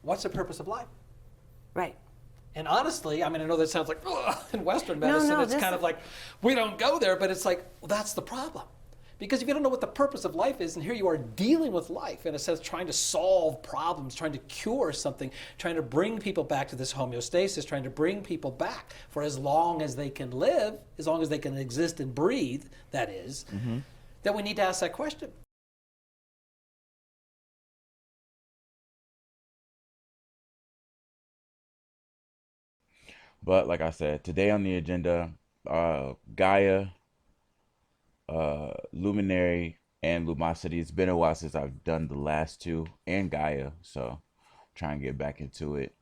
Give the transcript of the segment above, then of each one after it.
what's the purpose of life? Right. And honestly, I mean, I know that sounds like, ugh, in Western medicine, it's kind of like, we don't go there, but it's like, well, that's the problem. Because if you don't know what the purpose of life is, and here you are dealing with life, in a sense, trying to solve problems, trying to cure something, trying to bring people back to this homeostasis, trying to bring people back for as long as they can live, as long as they can exist and breathe, that is, then we need to ask that question. But like I said, today on the agenda, Gaia, Luminary, and Lumosity. It's been a while since I've done the last two, and Gaia, so try and get back into it.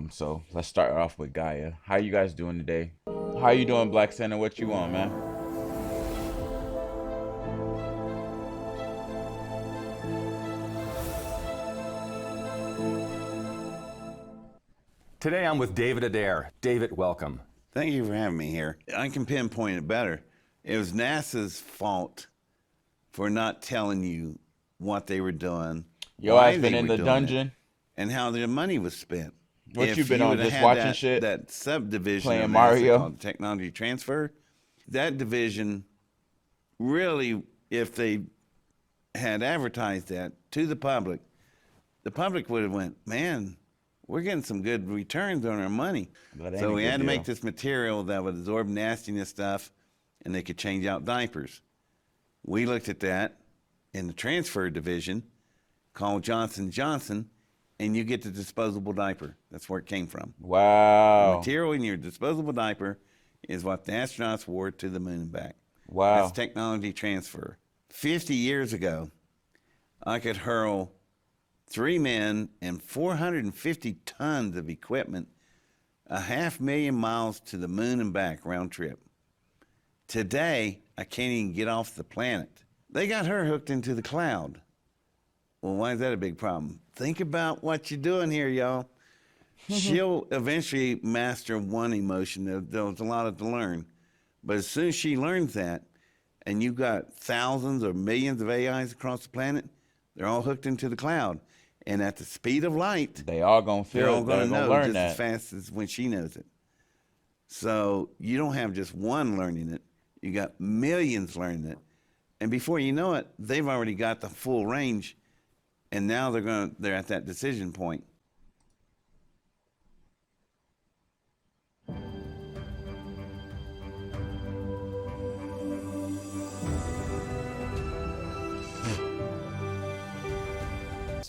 So let's start off with Gaia. How you guys doing today? How you doing, Black Santa? What you on, man? Today I'm with David Adair. David, welcome. Thank you for having me here. I can pinpoint it better. It was NASA's fault for not telling you what they were doing. Yo, I've been in the dungeon. And how their money was spent. What you been on, just watching shit? That subdivision playing of NASA Mario called technology transfer. That division really, if they had advertised that to the public would have went, man, we're getting some good returns on our money. So we had to make this material that would absorb nastiness stuff, and they could change out diapers. We looked at that in the transfer division, called Johnson & Johnson, and you get the disposable diaper. That's where it came from. Wow. The material in your disposable diaper is what the astronauts wore to the moon and back. Wow. That's technology transfer. 50 years ago, I could hurl 3 men and 450 tons of equipment 500,000 miles to the moon and back round trip. Today, I can't even get off the planet. They got her hooked into the cloud. Well, why is that a big problem? Think about what you're doing here, y'all. She'll eventually master one emotion. There's a lot to learn. But as soon as she learns that, and you've got thousands or millions of AIs across the planet, they're all hooked into the cloud. And at the speed of light, they all gonna feel. They're all gonna know learn just as fast as when she knows it. So you don't have just one learning it; you got millions learning it, and before you know it, they've already got the full range, and now they're at that decision point.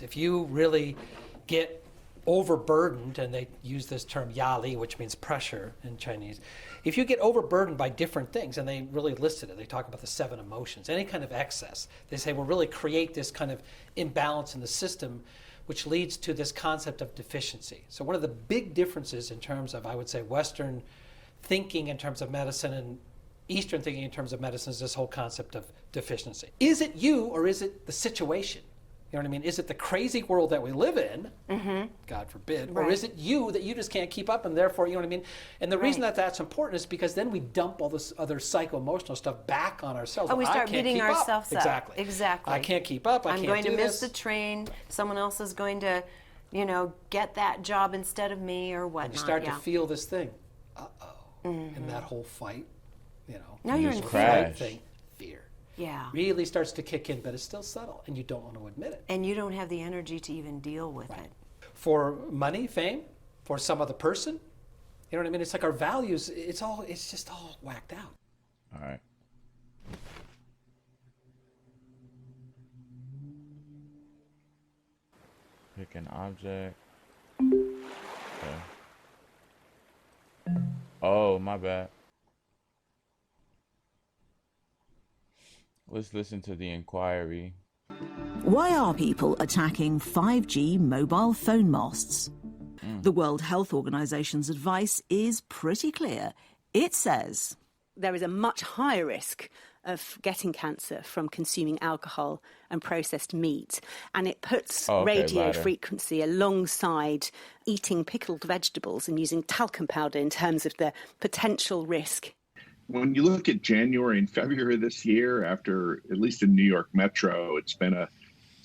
If you really get overburdened, and they use this term yali, which means pressure in Chinese, if you get overburdened by different things, and they really listed it, they talk about the 7 emotions, any kind of excess, they say will really create this kind of imbalance in the system, which leads to this concept of deficiency. So one of the big differences in terms of, I would say, Western thinking in terms of medicine and Eastern thinking in terms of medicine is this whole concept of deficiency. Is it you, or is it the situation? You know what I mean? Is it the crazy world that we live in, God forbid, or is it you that you just can't keep up, and therefore, you know what I mean? And the reason that that's important is because then we dump all this other psycho-emotional stuff back on ourselves. Oh, we start beating ourselves up. Exactly. Exactly. I can't keep up. I can't do this. I'm going to miss the train. Someone else is going to, you know, get that job instead of me or whatnot. And you start to feel this thing, and that whole fight, you know. Now you're in crash. Thing, fear. Yeah. Really starts to kick in, but it's still subtle, and you don't want to admit it. And you don't have the energy to even deal with it. For money, fame, for some other person, you know what I mean? It's like our values, it's just all whacked out. All right. Pick an object. Okay. Oh, my bad. Let's listen to the inquiry. Why are people attacking 5G mobile phone masts? The World Health Organization's advice is pretty clear. It says there is a much higher risk of getting cancer from consuming alcohol and processed meat, and it puts radio frequency alongside eating pickled vegetables and using talcum powder in terms of the potential risk. When you look at January and February this year, after, at least in New York Metro, it's been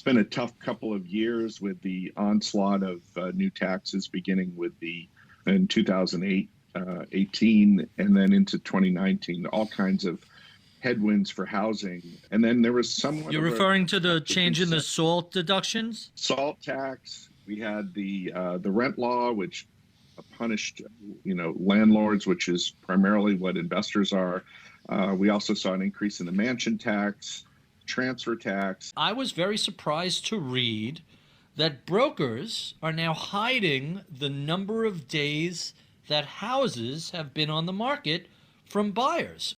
been a tough couple of years with the onslaught of new taxes beginning with in 2008, 18, and then into 2019, all kinds of headwinds for housing. And then there was somewhat. You're referring to the change in the SALT deductions? SALT tax. We had the rent law, which punished, landlords, which is primarily what investors are. We also saw an increase in the mansion tax, transfer tax. I was very surprised to read that brokers are now hiding the number of days that houses have been on the market from buyers.